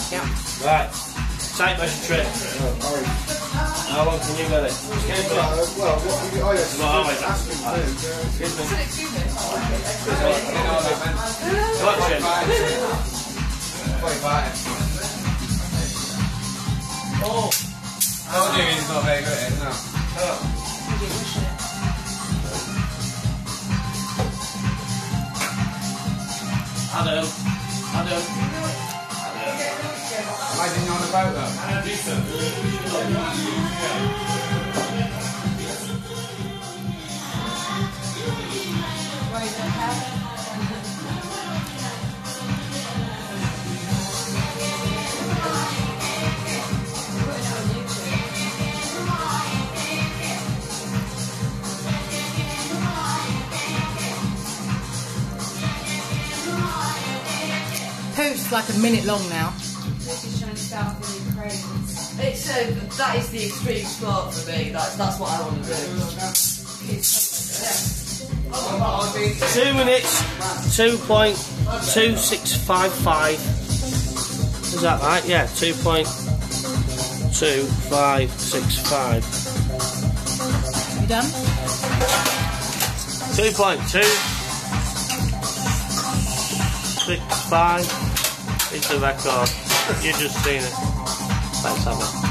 Yeah. Right. Type measure trip. How long can you get it? Well, what have you... Oh, yes. Not always asking food. Excuse me. Excuse me. Collection. 25. Oh. How do you? He's not very good at it, no. Adam. Imagine you're on a boat though. Pooch's like a minute long now. It's that is the extreme sport for me. That's what I want to do. 2 minutes, 2.2655. Is that right? Yeah, 2.2565. You done? 2.265 is the record. You've just seen it. Thanks, Emma.